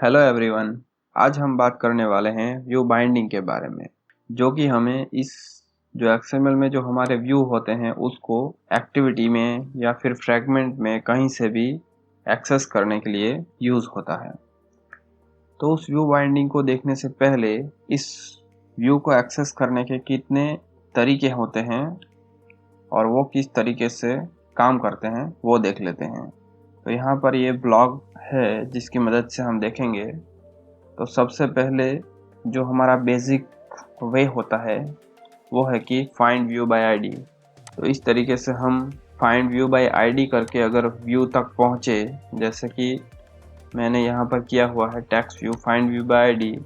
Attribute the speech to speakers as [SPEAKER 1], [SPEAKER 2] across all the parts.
[SPEAKER 1] Hello everyone. आज हम बात करने वाले हैं व्यू बाइंडिंग के बारे में, जो कि हमें इस जो एक्सएमएल में जो हमारे व्यू होते हैं उसको एक्टिविटी में या फिर फ्रैगमेंट में कहीं से भी एक्सेस करने के लिए यूज़ होता है। तो उस व्यू बाइंडिंग को देखने से पहले इस व्यू को एक्सेस करने के कितने तरीके होते हैं और वो किस तरीके से काम करते हैं वो देख लेते हैं। तो यहाँ पर ये ब्लॉग है जिसकी मदद से हम देखेंगे। तो सबसे पहले जो हमारा बेसिक वे होता है वो है कि फाइंड व्यू बाय आईडी। तो इस तरीके से हम फाइंड व्यू बाय आईडी करके अगर व्यू तक पहुँचे, जैसे कि मैंने यहाँ पर किया हुआ है text view find view bye ID.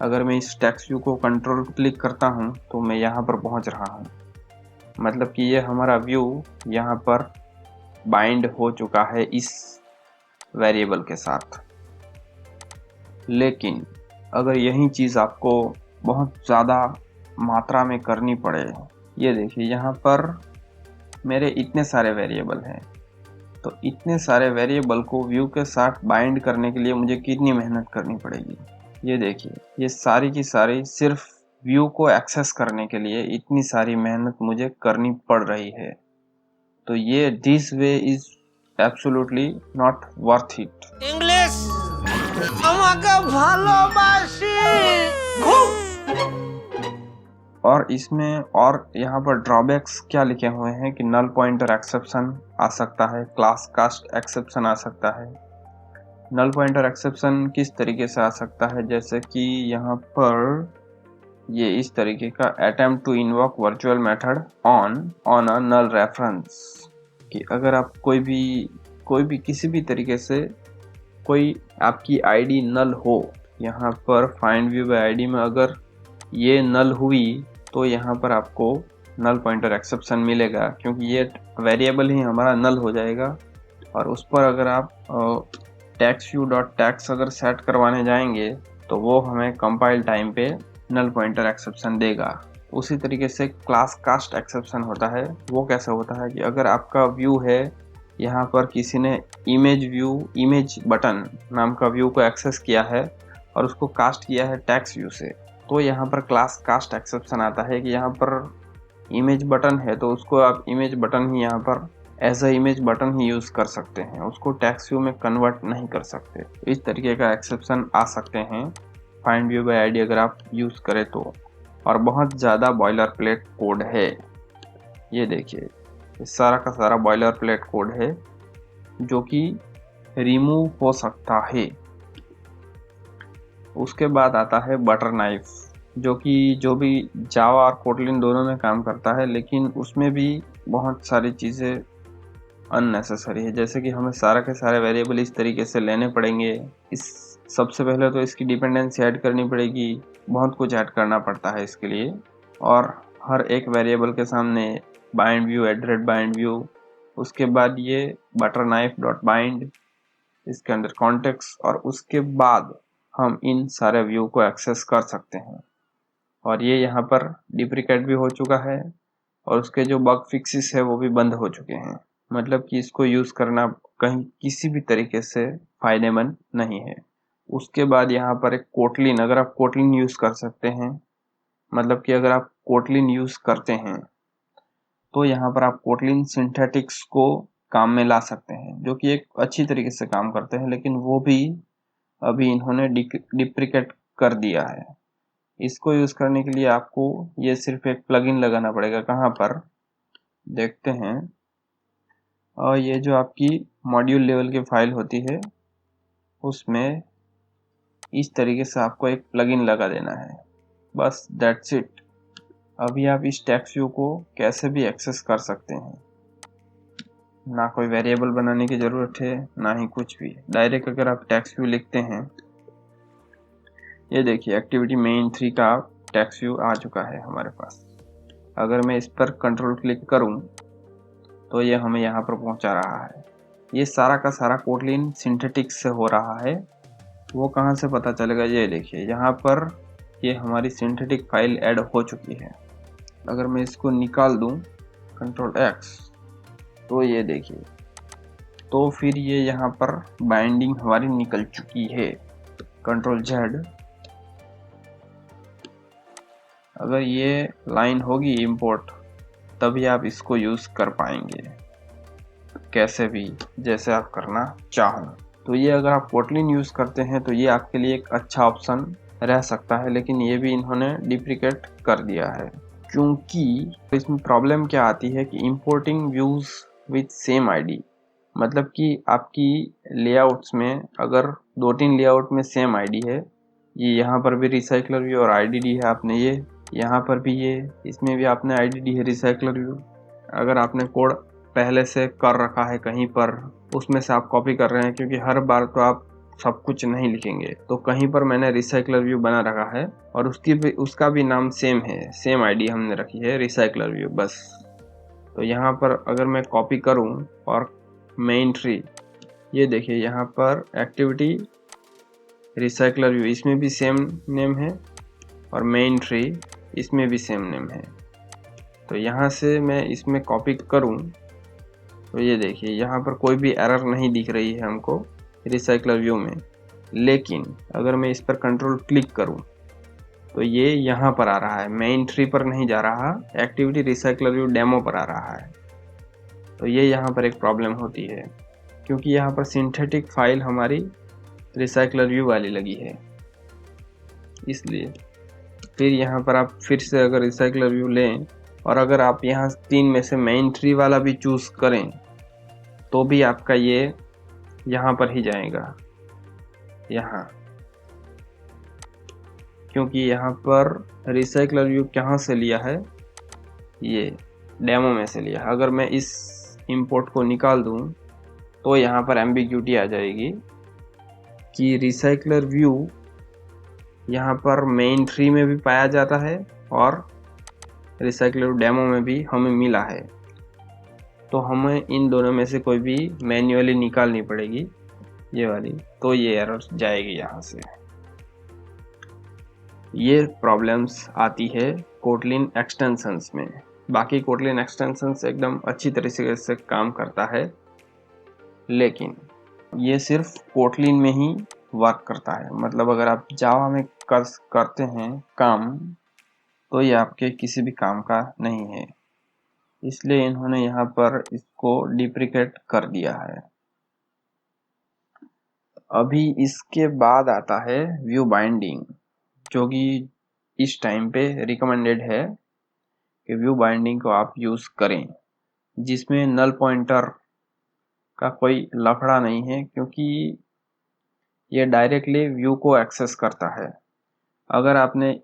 [SPEAKER 1] अगर मैं इस टेक्स्ट व्यू को कंट्रोल क्लिक करता हूँ तो मैं यहाँ पर पहुँच रहा हूँ, मतलब कि ये हमारा व्यू यहाँ पर बाइंड हो चुका है इस वेरिएबल के साथ। लेकिन अगर यही चीज़ आपको बहुत ज़्यादा मात्रा में करनी पड़े, ये देखिए यहाँ पर मेरे इतने सारे वेरिएबल हैं, तो इतने सारे वेरिएबल को व्यू के साथ बाइंड करने के लिए मुझे कितनी मेहनत करनी पड़ेगी। ये देखिए, ये सारी की सारी सिर्फ व्यू को एक्सेस करने के लिए इतनी सारी मेहनत मुझे करनी पड़ रही है। तो ये this way is absolutely not worth it.
[SPEAKER 2] English আমাকে ভালোবাসি খুব।
[SPEAKER 1] और इसमें और यहाँ पर ड्रॉबैक्स क्या लिखे हुए हैं कि नल पॉइंटर एक्सेप्शन आ सकता है, क्लास कास्ट एक्सेप्शन आ सकता है। नल पॉइंटर एक्सेप्शन किस तरीके से आ सकता है, जैसे कि यहाँ पर ये इस तरीके का attempt to invoke virtual method on a null reference, कि अगर आप कोई भी किसी भी तरीके से कोई आपकी आईडी नल हो, यहाँ पर फाइंड व्यू बाय आईडी में अगर ये नल हुई तो यहाँ पर आपको नल पॉइंटर एक्सेप्शन मिलेगा, क्योंकि ये वेरिएबल ही हमारा नल हो जाएगा। और उस पर अगर आप टेक्स्ट व्यू डॉट टेक्स्ट अगर सेट करवाने जाएंगे तो वो हमें कंपाइल टाइम पे नल पॉइंटर एक्सेप्शन देगा। उसी तरीके से क्लास कास्ट एक्सेप्शन होता है। वो कैसे होता है कि अगर आपका व्यू है, यहाँ पर किसी ने इमेज बटन नाम का व्यू को एक्सेस किया है और उसको कास्ट किया है टेक्स्ट व्यू से, तो यहाँ पर क्लास कास्ट एक्सेप्शन आता है कि यहाँ पर इमेज बटन है तो उसको आप इमेज बटन ही यहाँ पर एज अ इमेज बटन ही यूज़ कर सकते हैं, उसको टेक्स्ट व्यू में कन्वर्ट नहीं कर सकते। इस तरीके का एक्सेप्शन आ सकते हैं फाइंड व्यू बाय आईडी अगर आप यूज़ करें तो। और बहुत ज़्यादा बॉयलर प्लेट कोड है, ये देखिए इस सारा का सारा बॉयलर प्लेट कोड है जो कि रिमूव हो सकता है। उसके बाद आता है बटर नाइफ, जो भी जावा और कोटलिन दोनों में काम करता है, लेकिन उसमें भी बहुत सारी चीज़ें अननेसेसरी है। जैसे कि हमें सारा के सारे वेरिएबल इस तरीके से लेने पड़ेंगे। इस सबसे पहले तो इसकी डिपेंडेंसी ऐड करनी पड़ेगी, बहुत कुछ ऐड करना पड़ता है इसके लिए। और हर एक वेरिएबल के सामने बाइंड व्यू @बाइंड व्यू, उसके बाद ये बटर नाइफ डॉट बाइंड, इसके अंदर कॉन्टेक्स्ट, और उसके बाद हम इन सारे व्यू को एक्सेस कर सकते हैं। और ये यहाँ पर डिप्रिकेट भी हो चुका है और उसके जो बग फिक्सेस है वो भी बंद हो चुके हैं, मतलब कि इसको यूज़ करना कहीं किसी भी तरीके से फायदेमंद नहीं है। उसके बाद यहाँ पर एक कोटलिन, अगर आप कोटलिन यूज़ कर सकते हैं, मतलब कि अगर आप कोटलिन यूज़ करते हैं तो यहाँ पर आप कोटलिन सिंथेटिक्स को काम में ला सकते हैं, जो कि एक अच्छी तरीके से काम करते हैं, लेकिन वो भी अभी इन्होंने डिप्रिकेट कर दिया है। इसको यूज़ करने के लिए आपको ये सिर्फ एक प्लगइन लगाना पड़ेगा। कहाँ पर देखते हैं, और ये जो आपकी मॉड्यूल लेवल की फाइल होती है उसमें इस तरीके से आपको एक प्लगइन लगा देना है, बस दैट्स इट। अभी आप इस टेक्स्ट व्यू को कैसे भी एक्सेस कर सकते हैं, ना कोई वेरिएबल बनाने की ज़रूरत है ना ही कुछ भी। डायरेक्ट अगर आप टेक्स्ट व्यू लिखते हैं, ये देखिए एक्टिविटी मेन 3 का टेक्स्ट व्यू आ चुका है हमारे पास। अगर मैं इस पर कंट्रोल क्लिक करूं तो ये हमें यहाँ पर पहुँचा रहा है। ये सारा का सारा कोटलिन सिंथेटिक्स से हो रहा है। वो कहाँ से पता चलेगा, ये देखिए यहाँ पर ये हमारी सिंथेटिक फाइल ऐड हो चुकी है। अगर मैं इसको निकाल दूं कंट्रोल X, तो ये देखिए, तो फिर ये यहाँ पर बाइंडिंग हमारी निकल चुकी है। कंट्रोल जेड, अगर ये लाइन होगी इंपोर्ट तभी आप इसको यूज़ कर पाएंगे, कैसे भी जैसे आप करना चाहो। तो ये अगर आप कोटलिन यूज़ करते हैं तो ये आपके लिए एक अच्छा ऑप्शन रह सकता है, लेकिन ये भी इन्होंने डिप्रिकेट कर दिया है। क्योंकि इसमें प्रॉब्लम क्या आती है कि importing views with same ID, मतलब कि आपकी लेआउट्स में अगर 2-3 लेआउट में सेम आईडी है, ये यहाँ पर भी रिसाइकलर व्यू और आईडीडी है, आपने ये यहाँ पर भी ये, इसमें भी आपने आईडीडी है रिसाइकलर व्यू। अगर आपने कोड पहले से कर रखा है कहीं पर, उसमें से आप कॉपी कर रहे हैं, क्योंकि हर बार तो आप सब कुछ नहीं लिखेंगे, तो कहीं पर मैंने रिसाइकलर व्यू बना रखा है और उसका भी नाम सेम है, सेम आईडी हमने रखी है रिसाइकलर व्यू बस। तो यहाँ पर अगर मैं कॉपी करूँ और मेन ट्री, ये देखिए यहाँ पर एक्टिविटी रिसाइकलर व्यू, इसमें भी सेम नेम है और मेन ट्री इसमें भी सेम नेम है। तो यहाँ से मैं इसमें कॉपी करूँ तो ये देखिए यहाँ पर कोई भी एरर नहीं दिख रही है हमको रिसाइकलर व्यू में। लेकिन अगर मैं इस पर कंट्रोल क्लिक करूँ तो ये यहाँ पर आ रहा है, मेन ट्री पर नहीं जा रहा, एक्टिविटी रिसाइकलर व्यू डेमो पर आ रहा है। तो ये यहाँ पर एक प्रॉब्लम होती है, क्योंकि यहाँ पर सिंथेटिक फाइल हमारी रिसाइकलर व्यू वाली लगी है, इसलिए। फिर यहाँ पर आप फिर से अगर रिसाइकलर व्यू लें और अगर आप यहाँ 3 में से मेन ट्री वाला भी चूज़ करें तो भी आपका ये यहाँ पर ही जाएगा, यहाँ, क्योंकि यहाँ पर रिसाइकलर व्यू कहाँ से लिया है, ये डेमो में से लिया है। अगर मैं इस इंपोर्ट को निकाल दूँ तो यहाँ पर एम्बिग्यूटी आ जाएगी कि रिसाइकलर व्यू यहाँ पर मेन ट्री में भी पाया जाता है और रिसाइकलर डेमो में भी हमें मिला है। तो हमें इन दोनों में से कोई भी मैन्युअली निकालनी पड़ेगी, ये वाली, तो ये एरर जाएगी यहाँ से। ये प्रॉब्लम्स आती है कोटलिन एक्सटेंशंस में। बाकी कोटलिन एक्सटेंशंस एकदम अच्छी तरीके से काम करता है, लेकिन ये सिर्फ कोटलिन में ही वर्क करता है। मतलब अगर आप जावा में करते हैं काम तो ये आपके किसी भी काम का नहीं है, इसलिए इन्होंने यहाँ पर इसको डिप्रिकेट कर दिया है। अभी इसके बाद आता है व्यू बाइंडिंग, जो कि इस टाइम पे रिकमेंडेड है कि व्यू बाइंडिंग को आप यूज़ करें, जिसमें नल पॉइंटर का कोई लफड़ा नहीं है, क्योंकि ये डायरेक्टली व्यू को एक्सेस करता है। अगर आपने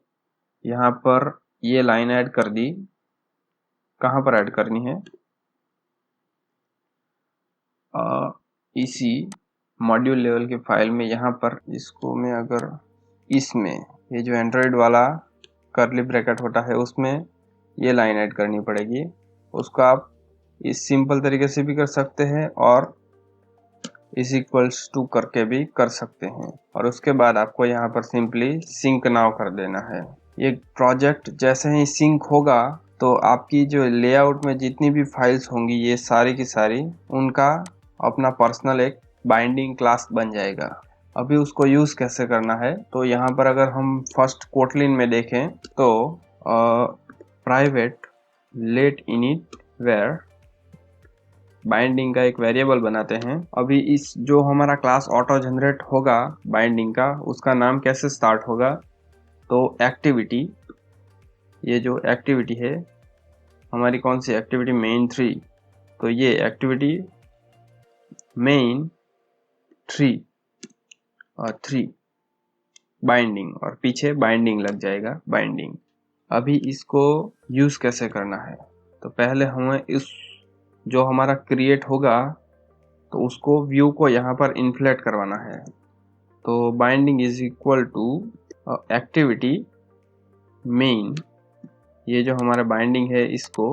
[SPEAKER 1] यहाँ पर ये लाइन ऐड कर दी, कहाँ पर ऐड करनी है, इसी मॉड्यूल लेवल के फाइल में, यहाँ पर इसको मैं अगर इसमें ये जो एंड्रॉयड वाला कर्ली ब्रैकेट होता है उसमें ये लाइन ऐड करनी पड़ेगी। उसको आप इस सिंपल तरीके से भी कर सकते हैं और इज इक्वल्स टू करके भी कर सकते हैं, और उसके बाद आपको यहाँ पर सिंपली सिंक नाउ कर देना है। ये प्रोजेक्ट जैसे ही सिंक होगा तो आपकी जो लेआउट में जितनी भी फाइल्स होंगी ये सारी की सारी उनका अपना पर्सनल एक बाइंडिंग क्लास बन जाएगा। अभी उसको यूज़ कैसे करना है, तो यहाँ पर अगर हम फर्स्ट कोटलिन में देखें तो private lateinit var binding का एक वेरिएबल बनाते हैं। अभी इस जो हमारा क्लास ऑटो जनरेट होगा बाइंडिंग का, उसका नाम कैसे स्टार्ट होगा, तो एक्टिविटी, ये जो एक्टिविटी है हमारी कौन सी एक्टिविटी, मेन 3, तो ये एक्टिविटी मेन 3 और 3 बाइंडिंग, और पीछे बाइंडिंग लग जाएगा बाइंडिंग। अभी इसको यूज़ कैसे करना है, तो पहले हमें इस जो हमारा क्रिएट होगा तो उसको व्यू को यहाँ पर इन्फ्लेट करवाना है। तो binding is equal to activity main, ये जो हमारा बाइंडिंग है इसको,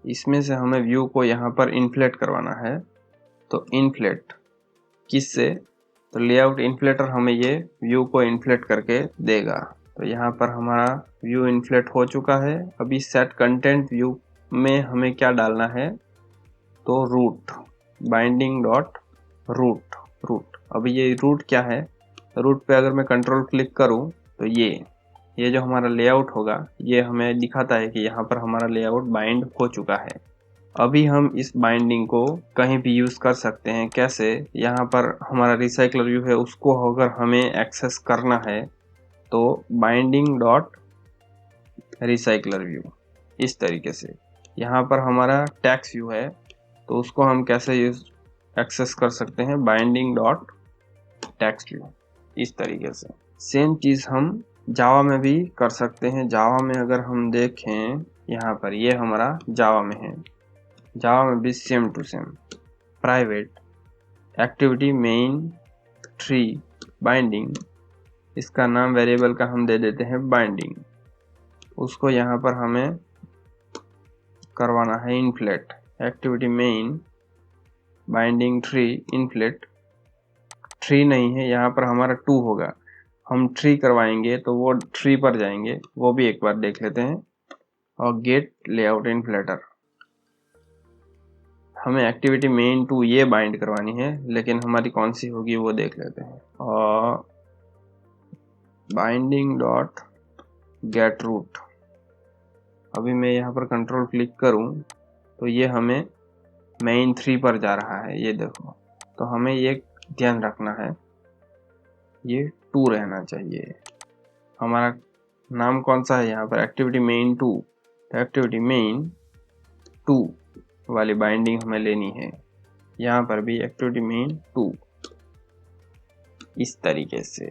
[SPEAKER 1] इसमें से हमें व्यू को यहाँ पर इन्फ्लेट करवाना है। तो इन्फ्लेट किससे, तो लेआउट इन्फ्लेटर हमें ये व्यू को इन्फ्लेट करके देगा। तो यहाँ पर हमारा व्यू इन्फ्लेट हो चुका है। अभी सेट कंटेंट व्यू में हमें क्या डालना है, तो root binding dot root. Root, अब ये रूट क्या है? रूट पे अगर मैं कंट्रोल क्लिक करूं तो ये जो हमारा लेआउट होगा ये हमें दिखाता है कि यहाँ पर हमारा लेआउट बाइंड हो चुका है। अभी हम इस बाइंडिंग को कहीं भी यूज कर सकते हैं। कैसे? यहाँ पर हमारा रिसाइकलर व्यू है, उसको अगर हमें एक्सेस करना है तो बाइंडिंग डॉट रिसाइकलर व्यू, इस तरीके से। यहाँ पर हमारा टैक्स व्यू है तो उसको हम कैसे यूज एक्सेस कर सकते हैं? बाइंडिंग डॉट टैक्स व्यू, इस तरीके से। सेम चीज हम जावा में भी कर सकते हैं। जावा में अगर हम देखें, यहाँ पर ये हमारा जावा में है। जावा में भी same to same private activity main tree binding, इसका नाम वेरिएबल का हम दे देते हैं बाइंडिंग। उसको यहाँ पर हमें करवाना है inflate. Activity main binding tree inflate, tree नहीं है यहाँ पर हमारा 2 होगा। हम ट्री करवाएंगे तो वो ट्री पर जाएंगे, वो भी एक बार देख लेते हैं। और गेट लेआउट इनफ्लेटर, हमें एक्टिविटी मेन 2 ये बाइंड करवानी है, लेकिन हमारी कौन सी होगी वो देख लेते हैं। और बाइंडिंग डॉट गेट रूट, अभी मैं यहाँ पर कंट्रोल क्लिक करूँ तो ये हमें मेन 3 पर जा रहा है, ये देखो। तो हमें ये ध्यान रखना है, ये 2 रहना चाहिए। हमारा नाम कौन सा है यहाँ पर? Activity main 2। तो एक्टिविटी मेन 2 वाली बाइंडिंग हमें लेनी है। यहाँ पर भी एक्टिविटी मेन 2, इस तरीके से।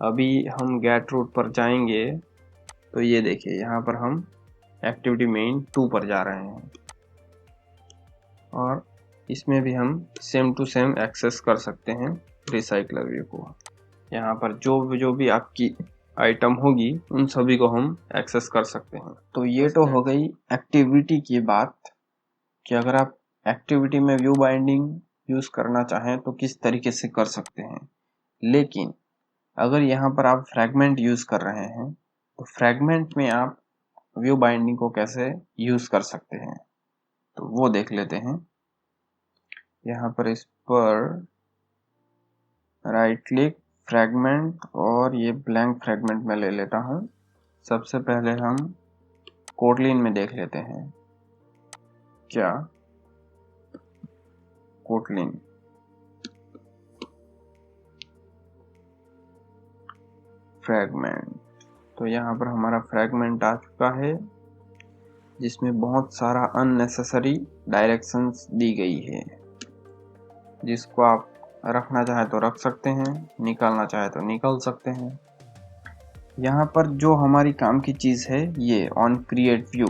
[SPEAKER 1] अभी हम गेट रूट पर जाएंगे तो ये देखिए यहाँ पर हम एक्टिविटी मेन 2 पर जा रहे हैं और इसमें भी हम सेम टू सेम एक्सेस कर सकते हैं रिसाइकलर व्यू को। यहाँ पर जो भी आपकी आइटम होगी उन सभी को हम एक्सेस कर सकते हैं। तो ये तो हो गई एक्टिविटी की बात कि अगर आप एक्टिविटी में व्यू बाइंडिंग यूज करना चाहें तो किस तरीके से कर सकते हैं। लेकिन अगर यहाँ पर आप फ्रैगमेंट यूज कर रहे हैं तो फ्रैगमेंट में आप व्यू बाइंडिंग को कैसे यूज कर सकते हैं तो वो देख लेते हैं। यहाँ पर इस पर राइट क्लिक, फ्रैगमेंट, और ये ब्लैंक फ्रैगमेंट में ले लेता हूँ। सबसे पहले हम कोटलिन में देख लेते हैं क्या कोटलिन फ्रैगमेंट। तो यहाँ पर हमारा फ्रैगमेंट आ चुका है जिसमें बहुत सारा अननेसेसरी डायरेक्शंस दी गई है, जिसको आप रखना चाहे तो रख सकते हैं, निकालना चाहे तो निकाल सकते हैं। यहाँ पर जो हमारी काम की चीज़ है ये ऑन क्रिएट व्यू,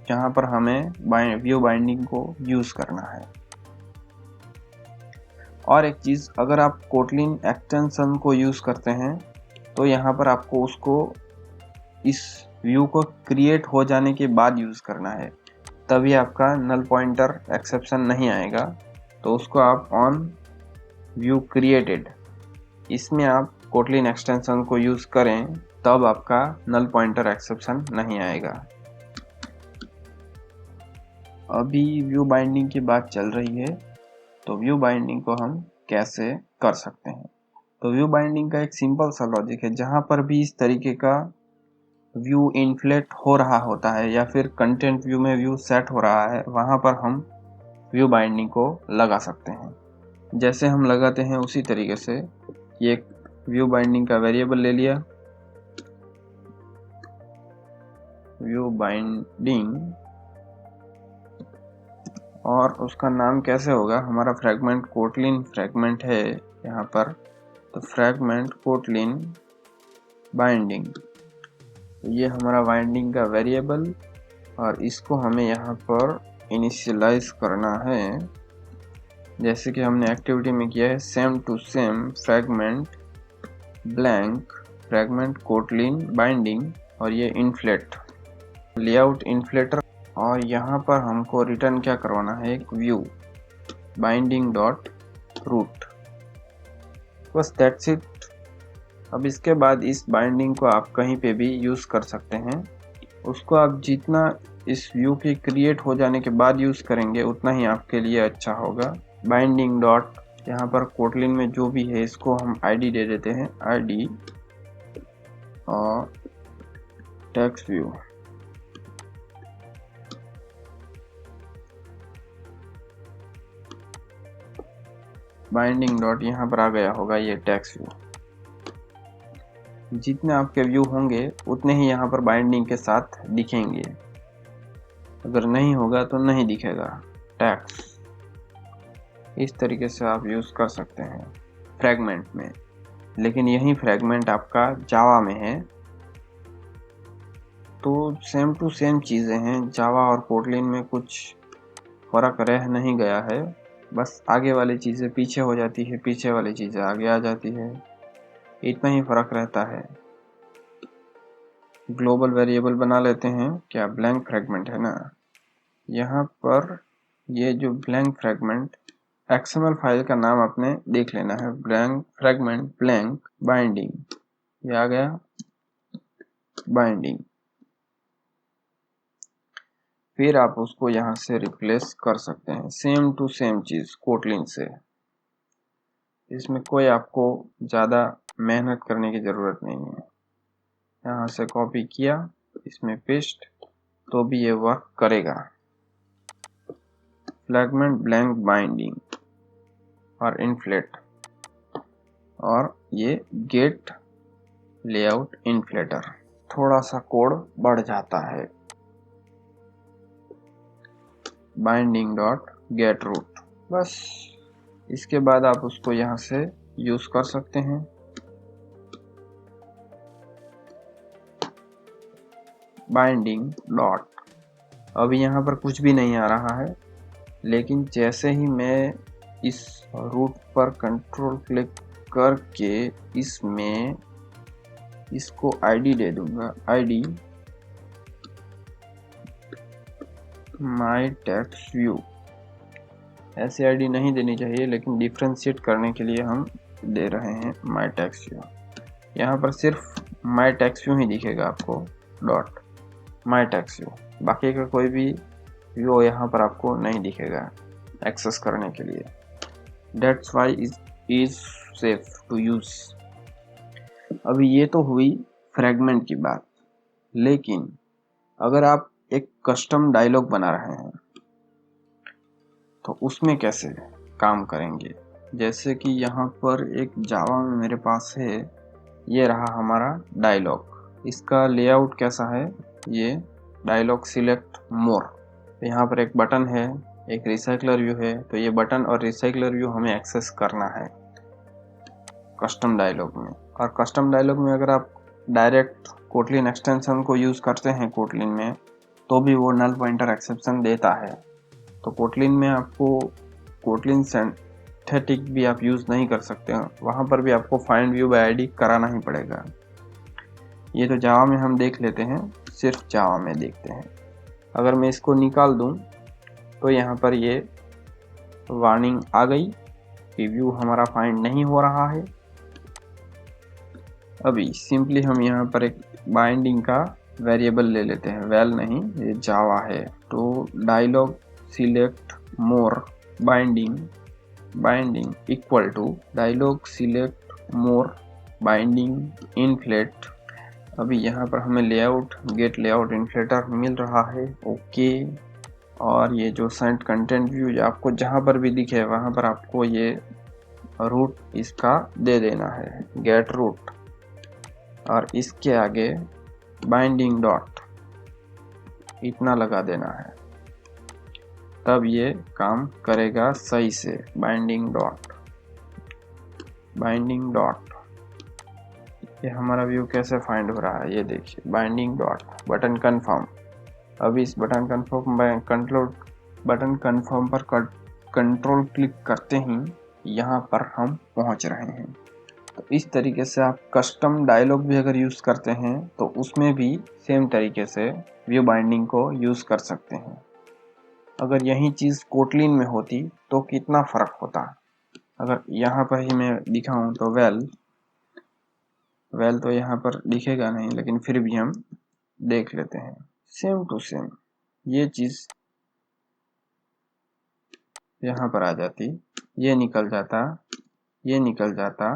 [SPEAKER 1] जहाँ पर हमें व्यू बाइंडिंग को यूज़ करना है। और एक चीज़, अगर आप कोटलिन एक्सटेंशन को यूज़ करते हैं तो यहाँ पर आपको उसको इस व्यू को क्रिएट हो जाने के बाद यूज़ करना है, तभी आपका नल पॉइंटर एक्सेप्शन नहीं आएगा। तो उसको आप ऑन व्यू क्रिएटेड, इसमें आप कोटलिन एक्सटेंशन को यूज़ करें तब आपका नल पॉइंटर एक्सेप्शन नहीं आएगा। अभी व्यू बाइंडिंग की बात चल रही है तो व्यू बाइंडिंग को हम कैसे कर सकते हैं। तो व्यू बाइंडिंग का एक सिंपल सा लॉजिक है, जहाँ पर भी इस तरीके का व्यू इन्फ्लेट हो रहा होता है या फिर कंटेंट व्यू में व्यू सेट हो रहा है, वहाँ पर हम व्यू बाइंडिंग को लगा सकते हैं। जैसे हम लगाते हैं उसी तरीके से ये व्यू बाइंडिंग का वेरिएबल ले लिया, व्यू बाइंडिंग, और उसका नाम कैसे होगा? हमारा फ्रैगमेंट कोटलिन फ्रैगमेंट है यहाँ पर, तो फ्रैगमेंट कोटलिन बाइंडिंग, तो ये हमारा बाइंडिंग का वेरिएबल, और इसको हमें यहाँ पर इनिशियलाइज करना है जैसे कि हमने एक्टिविटी में किया है। Same to same fragment blank fragment Kotlin binding, और ये इनफ्लेट लेआउट इनफ्लेटर, और यहाँ पर हमको रिटर्न क्या करवाना है? एक व्यू बाइंडिंग डॉट रूट, बस दैट्स इट। अब इसके बाद इस बाइंडिंग को आप कहीं पे भी यूज़ कर सकते हैं। उसको आप जितना इस व्यू के क्रिएट हो जाने के बाद यूज़ करेंगे उतना ही आपके लिए अच्छा होगा। बाइंडिंग डॉट यहाँ पर कोटलिन में जो भी है इसको हम आईडी दे देते हैं, आईडी और टेक्स्ट व्यू। बाइंडिंग डॉट यहाँ पर आ गया होगा ये टेक्स्ट व्यू। जितने आपके व्यू होंगे उतने ही यहाँ पर बाइंडिंग के साथ दिखेंगे, अगर नहीं होगा तो नहीं दिखेगा टैक्स। इस तरीके से आप यूज़ कर सकते हैं फ्रैगमेंट में, लेकिन यही फ्रैगमेंट आपका जावा में है तो सेम टू सेम चीज़ें हैं। जावा और कोटलिन में कुछ फ़र्क रह नहीं गया है, बस आगे वाली चीज़ें पीछे हो जाती है, पीछे वाली चीज़ें आगे आ जाती है, इतना ही फ़र्क रहता है। ग्लोबल वेरिएबल बना लेते हैं, क्या ब्लैंक फ्रैगमेंट है ना। यहाँ पर ये जो ब्लैंक फ्रैगमेंट XML फाइल का नाम आपने देख लेना है, ब्लैंक फ्रैगमेंट ब्लैंक बाइंडिंग, ये आ गया बाइंडिंग। फिर आप उसको यहाँ से रिप्लेस कर सकते हैं, सेम टू सेम चीज़ कोटलिन से। इसमें कोई आपको ज़्यादा मेहनत करने की ज़रूरत नहीं है। यहाँ से कॉपी किया, इसमें पेस्ट, तो भी ये वर्क करेगा। फ्रैगमेंट ब्लैंक बाइंडिंग और इन्फ्लेट, और ये गेट लेआउट इन्फ्लेटर, थोड़ा सा कोड बढ़ जाता है। बाइंडिंग डॉट गेट रूट, बस इसके बाद आप उसको यहाँ से यूज कर सकते हैं। बाइंडिंग डॉट, अभी यहाँ पर कुछ भी नहीं आ रहा है, लेकिन जैसे ही मैं इस रूट पर कंट्रोल क्लिक करके इसमें इसको आईडी दे दूंगा, आईडी माई टेक्स्ट व्यू। ऐसे आईडी नहीं देनी चाहिए, लेकिन डिफ्रेंशिएट करने के लिए हम दे रहे हैं माई टेक्स्ट व्यू। यहाँ पर सिर्फ माई टेक्स्ट व्यू ही दिखेगा आपको, डॉट माई टेक्स्ट व्यू, बाकी का कोई भी व्यू यहाँ पर आपको नहीं दिखेगा एक्सेस करने के लिए। That's why is safe to use। अभी ये तो हुई फ्रैगमेंट की बात, लेकिन अगर आप एक कस्टम डायलॉग बना रहे हैं तो उसमें कैसे काम करेंगे। जैसे कि यहाँ पर एक जावा में मेरे पास है, ये रहा हमारा डायलॉग। इसका लेआउट कैसा है, ये डायलॉग सिलेक्ट मोर, यहाँ पर एक बटन है, एक रिसाइकलर व्यू है, तो ये बटन और रिसाइकलर व्यू हमें एक्सेस करना है कस्टम डायलॉग में। और कस्टम डायलॉग में अगर आप डायरेक्ट कोटलिन एक्सटेंशन को यूज़ करते हैं कोटलिन में, तो भी वो नल पॉइंटर एक्सेप्शन देता है। तो कोटलिन में आपको कोटलिन सिंथेटिक भी आप यूज़ नहीं कर सकते हैं, वहाँ पर भी आपको फाइंड व्यू बाय आईडी कराना ही पड़ेगा। ये तो जावा में हम देख लेते हैं, सिर्फ जावा में देखते हैं। अगर मैं इसको निकाल दूं तो यहाँ पर ये वार्निंग आ गई कि व्यू हमारा फाइंड नहीं हो रहा है। अभी सिंपली हम यहाँ पर एक बाइंडिंग का वेरिएबल ले लेते हैं, वेल नहीं, ये जावा है, तो dialog select more binding equal to dialog select more binding inflate. अभी यहाँ पर हमें लेआउट गेट लेआउट इन्फ्लेटर मिल रहा है, ओके। और ये जो सेंट कंटेंट व्यू आपको जहाँ पर भी दिखे वहाँ पर आपको ये रूट इसका दे देना है, गेट रूट, और इसके आगे बाइंडिंग डॉट इतना लगा देना है, तब ये काम करेगा सही से। बाइंडिंग डॉट ये हमारा व्यू कैसे फाइंड हो रहा है, ये देखिए, बाइंडिंग डॉट बटन कन्फर्म। अभी इस बटन कन्फर्म पर कंट्रोल क्लिक करते ही यहाँ पर हम पहुँच रहे हैं। तो इस तरीके से आप कस्टम डायलॉग भी अगर यूज़ करते हैं तो उसमें भी सेम तरीके से व्यू बाइंडिंग को यूज़ कर सकते हैं। अगर यही चीज़ कोटलिन में होती तो कितना फ़र्क होता। अगर यहाँ पर ही मैं दिखाऊं तो वेल तो यहाँ पर दिखेगा नहीं, लेकिन फिर भी हम देख लेते हैं, सेम टू सेम ये चीज़ यहाँ पर आ जाती, ये निकल जाता, ये निकल जाता,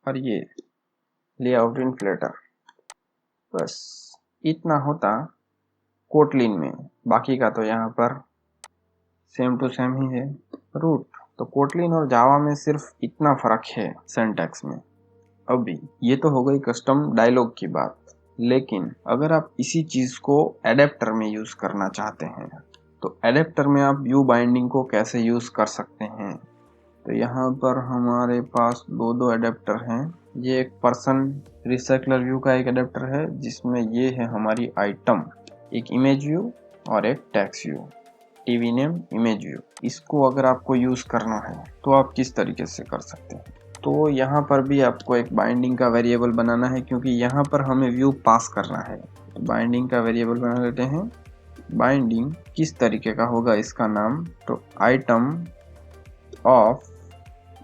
[SPEAKER 1] और ये लेआउट इन्फ्लेटर। बस इतना होता कोटलिन में, बाकी का तो यहाँ पर सेम टू सेम ही है रूट। तो कोटलिन और जावा में सिर्फ इतना फर्क है सिंटैक्स में। अभी ये तो हो गई कस्टम डायलॉग की बात, लेकिन अगर आप इसी चीज को एडेप्टर में यूज करना चाहते हैं तो एडेप्टर में आप व्यू बाइंडिंग को कैसे यूज कर सकते हैं। तो यहाँ पर हमारे पास दो एडेप्टर हैं। ये एक पर्सन रिसाइकलर व्यू का एक एडेप्टर है जिसमें ये है हमारी आइटम, एक इमेज व्यू और एक text view, TV name image view. इसको अगर आपको यूज करना है तो आप किस तरीके से कर सकते हैं। तो यहाँ पर भी आपको एक बाइंडिंग का वेरिएबल बनाना है, क्योंकि यहाँ पर हमें व्यू पास करना है। तो बाइंडिंग का वेरिएबल बना लेते हैं। बाइंडिंग किस तरीके का होगा इसका नाम, तो item of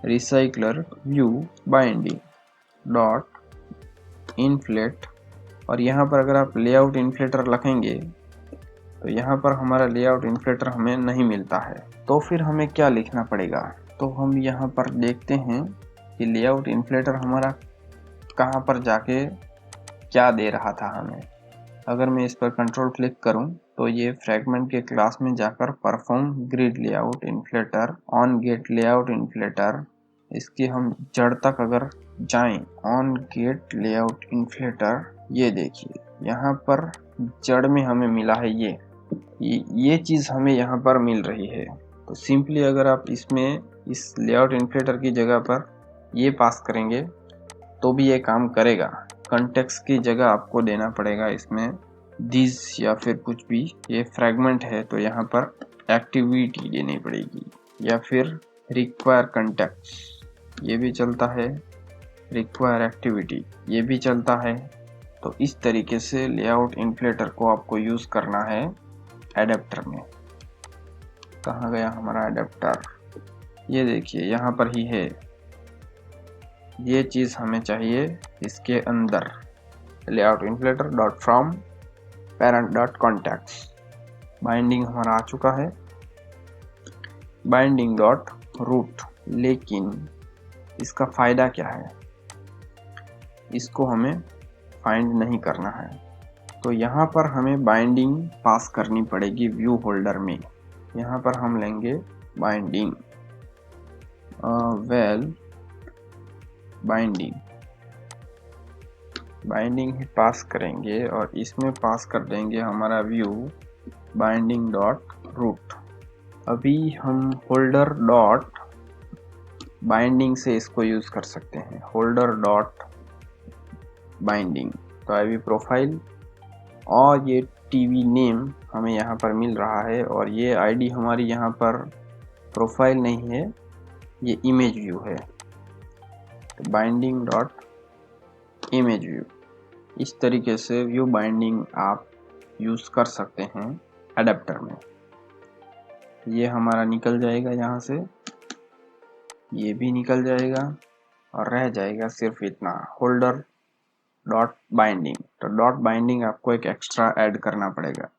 [SPEAKER 1] recycler view binding dot inflate. और यहाँ पर अगर आप लेआउट इन्फ्लेटर लिखेंगे तो यहाँ पर हमारा लेआउट इन्फ्लेटर हमें नहीं मिलता है। तो फिर हमें क्या लिखना पड़ेगा, तो हम यहाँ पर देखते हैं कि लेआउट इन्फ्लेटर हमारा कहाँ पर जाके क्या दे रहा था हमें। अगर मैं इस पर कंट्रोल क्लिक करूँ तो ये फ्रैगमेंट के क्लास में जाकर perform grid layout inflater on get layout inflater, इसकी हम जड़ तक अगर जाएं, ऑन गेट लेआउट इन्फ्लेटर, ये देखिए यहाँ पर जड़ में हमें मिला है ये चीज हमें यहाँ पर मिल रही है। तो सिंपली अगर आप इसमें इस लेआउट इन्फ्लेटर की जगह पर ये पास करेंगे तो भी ये काम करेगा। कंटेक्स्ट की जगह आपको देना पड़ेगा इसमें दिस या फिर कुछ भी। ये फ्रैगमेंट है तो यहाँ पर एक्टिविटी देनी पड़ेगी, या फिर रिक्वायर कंटेक्स्ट ये भी चलता है, रिक्वायर एक्टिविटी ये भी चलता है। तो इस तरीके से लेआउट इन्फ्लेटर को आपको यूज करना है एडेप्टर में। कहाँ गया हमारा एडेप्टर, ये देखिए यहाँ पर ही है। ये चीज हमें चाहिए इसके अंदर, layout inflator dot from parent dot contacts. Binding हमारा आ चुका है, बाइंडिंग डॉट रूट। लेकिन इसका फायदा क्या है, इसको हमें फाइंड नहीं करना है। तो यहाँ पर हमें बाइंडिंग पास करनी पड़ेगी व्यू होल्डर में। यहाँ पर हम लेंगे बाइंडिंग वेल बाइंडिंग, बाइंडिंग ही पास करेंगे और इसमें पास कर देंगे हमारा व्यू बाइंडिंग डॉट रूट। अभी हम होल्डर डॉट बाइंडिंग से इसको यूज कर सकते हैं, होल्डर डॉट बाइंडिंग। तो अभी प्रोफाइल और ये टीवी नेम हमें यहाँ पर मिल रहा है, और ये आईडी हमारी यहाँ पर प्रोफाइल नहीं है, ये इमेज व्यू है। तो बाइंडिंग डॉट इमेज व्यू, इस तरीके से व्यू बाइंडिंग आप यूज कर सकते हैं एडेप्टर में। ये हमारा निकल जाएगा यहाँ से, ये भी निकल जाएगा और रह जाएगा सिर्फ इतना, होल्डर डॉट बाइंडिंग। तो डॉट बाइंडिंग आपको एक एक्स्ट्रा ऐड करना पड़ेगा।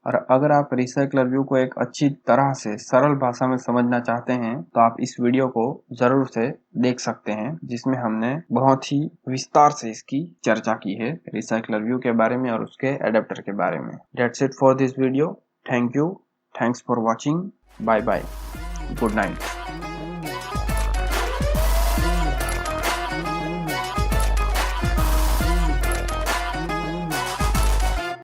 [SPEAKER 1] और अगर आप रिसाइकलर व्यू को एक अच्छी तरह से सरल भाषा में समझना चाहते हैं तो आप इस वीडियो को जरूर से देख सकते हैं, जिसमें हमने बहुत ही विस्तार से इसकी चर्चा की है रिसाइकलर व्यू के बारे में और उसके एडेप्टर के बारे में। That's it for this video. Thank you. Thanks for watching. Bye bye. Good night.